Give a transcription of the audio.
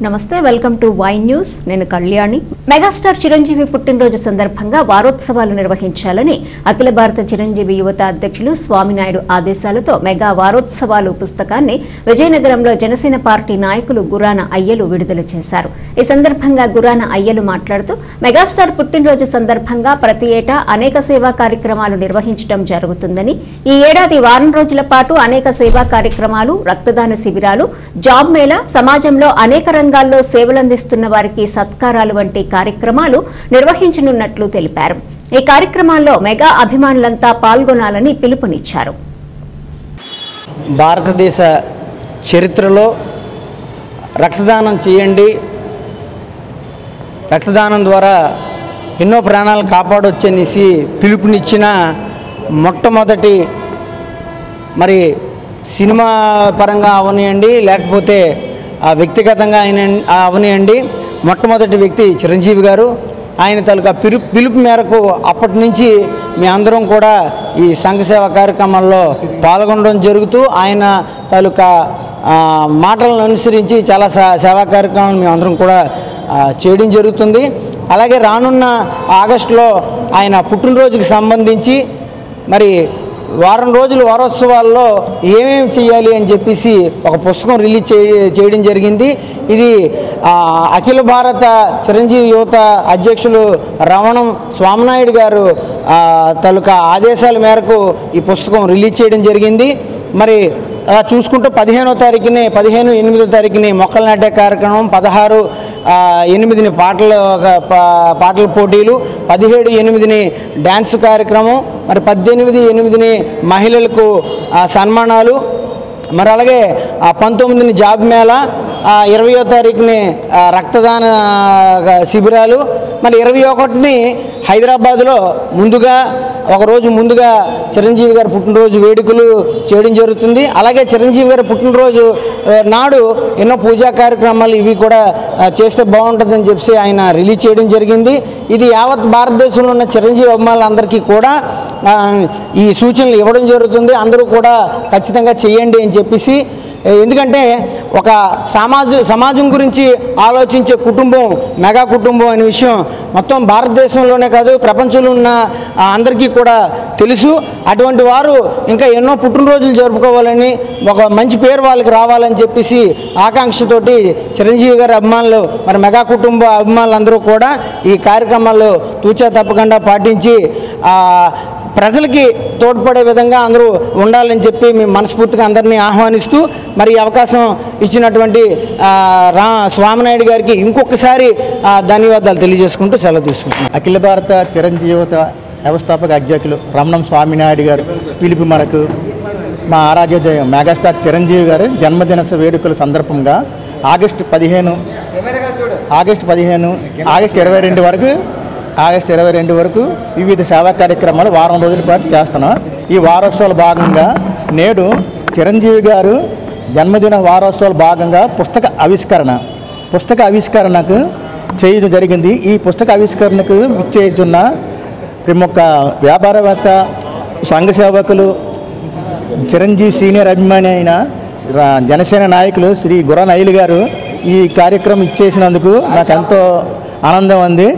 నమస్తే welcome to Y news నేను Kalyani megastar Chiranjeevi పుట్టినరోజు సందర్భంగా వారోత్సవాలు నిర్వహించాలని అఖిల భారత చిరంజీవి యువత అధ్యక్షులు స్వామినాయుడు ఆదేశాలతో మెగా వారోత్సవాలు పుస్తకాన్ని విజయనగరంలో జనసేన పార్టీ నాయకులు గురాన అయ్యలు విడుదల చేశారు। ఈ సందర్భంగా గురాన అయ్యలు మాట్లాడుతూ మెగాస్టార్ పుట్టినరోజు సందర్భంగా ప్రతి ఏటా అనేక సేవా కార్యక్రమాలు నిర్వహించడం జరుగుతుందని ఈ ఏడాది వారం రోజుల పాటు అనేక సేవా కార్యక్రమాలు రక్తదాన శిబిరాలు జాబ్ మేళా సమాజంలో అనేక రంగాల్లో సేవలందిస్తున్న వారికి సత్కారాలు వంటి కార్యక్రమాలు నిర్వహించనున్నట్లు తెలిపారు। ఈ కార్యక్రమాల్లో మెగా అభిమానులంతా పాల్గొనాలని పిలుపునిచ్చారు। భారతదేశ చరిత్రలో రక్తదానం చేయండి, రక్తదానం ద్వారా ఎన్నో ప్రాణాలను కాపాడొచ్చనేసి పిలుపునిచ్చిన మొట్టమొదటి మరి సినిమా పరంగా అవనియండి లేకపోతే వ్యక్తిగతంగా అవనియండి మొట్టమొదటి వ్యక్తి చిరంజీవి గారు। ఆయన తాలూకా పిలుపు మేరకు అప్పటి నుంచి మీ అందరం కూడా ఈ సంఘ సేవా కార్యక్రమాల్లో పాల్గొనడం జరుగుతూ ఆయన తాలూకా మాటలను అనుసరించి చాలా సేవా కార్యక్రమాలు మేము అందరం కూడా చేయడం జరుగుతుంది। అలాగే రానున్న ఆగస్టులో ఆయన పుట్టినరోజుకి సంబంధించి మరి వారం రోజులు వారోత్సవాల్లో ఏమేమి చేయాలి అని చెప్పేసి ఒక పుస్తకం రిలీజ్ చేయడం జరిగింది। ఇది అఖిల భారత చిరంజీవి యువత అధ్యక్షులు రమణం స్వామినాయుడు గారు తాలూకా ఆదేశాల మేరకు ఈ పుస్తకం రిలీజ్ చేయడం జరిగింది। మరి అలా చూసుకుంటూ 15వ తారీఖుని 15-8వ తారీఖుని మొక్కలు నాటే కార్యక్రమం, 16-8 పాటల పోటీలు, 17-8 డ్యాన్స్ కార్యక్రమం, మరి 18-8 మహిళలకు సన్మానాలు, మరి అలాగే 19 జాబ్ మేళా, 20వ తారీఖుని రక్తదాన శిబిరాలు, మరి 21ని హైదరాబాద్లో ఒకరోజు ముందుగా చిరంజీవి గారి పుట్టినరోజు వేడుకలు చేయడం జరుగుతుంది। అలాగే చిరంజీవి గారి పుట్టినరోజు నాడు ఎన్నో పూజా కార్యక్రమాలు ఇవి కూడా చేస్తే బాగుంటుందని చెప్పి ఆయన రిలీజ్ చేయడం జరిగింది। ఇది యావత్ భారతదేశంలో ఉన్న చిరంజీవి అభిమానులందరికీ కూడా ఈ సూచనలు ఇవ్వడం జరుగుతుంది। అందరూ కూడా ఖచ్చితంగా చేయండి అని చెప్పేసి, ఎందుకంటే ఒక సమాజం గురించి ఆలోచించే కుటుంబం మెగా కుటుంబం అనే విషయం మొత్తం భారతదేశంలోనే కాదు ప్రపంచంలో ఉన్న అందరికీ కూడా తెలుసు। అటువంటి వారు ఇంకా ఎన్నో పుట్టినరోజులు జరుపుకోవాలని, ఒక మంచి పేరు వాళ్ళకి రావాలని చెప్పేసి ఆకాంక్షతోటి చిరంజీవి గారి అభిమానులు మరి మెగా కుటుంబ అభిమానులందరూ కూడా ఈ కార్యక్రమాల్లో తూచా తప్పకుండా పాటించి ప్రజలకి తోడ్పడే విధంగా అందరూ ఉండాలని చెప్పి మేము మనస్ఫూర్తిగా అందరినీ ఆహ్వానిస్తూ మరి అవకాశం ఇచ్చినటువంటి స్వామినాయుడు గారికి ఇంకొకసారి ధన్యవాదాలు తెలియజేసుకుంటూ సెలవు తీసుకుంటున్నాం। అఖిల భారత చిరంజీవి యువత వ్యవస్థాపక అధ్యక్షులు రమణం స్వామినాయుడు గారు పిలుపు మేరకు మా ఆరాధ్య మెగాస్టార్ చిరంజీవి గారు జన్మదిన వేడుకల సందర్భంగా ఆగస్టు 22 వరకు వివిధ సేవా కార్యక్రమాలు వారం రోజుల పాటు చేస్తున్నాం। ఈ వారోత్సవాల భాగంగా నేడు చిరంజీవి గారు జన్మదిన వారోత్సవాల భాగంగా పుస్తక ఆవిష్కరణకు చేయడం జరిగింది। ఈ పుస్తక ఆవిష్కరణకు ఇచ్చేస్తున్న ప్రముఖ వ్యాపారవేత్త, సంఘ సేవకులు, చిరంజీవి సీనియర్ అభిమాని అయిన జనసేన నాయకులు శ్రీ గురాన అయ్యలు గారు ఈ కార్యక్రమం ఇచ్చేసినందుకు నాకు ఎంతో ఆనందం ఉంది।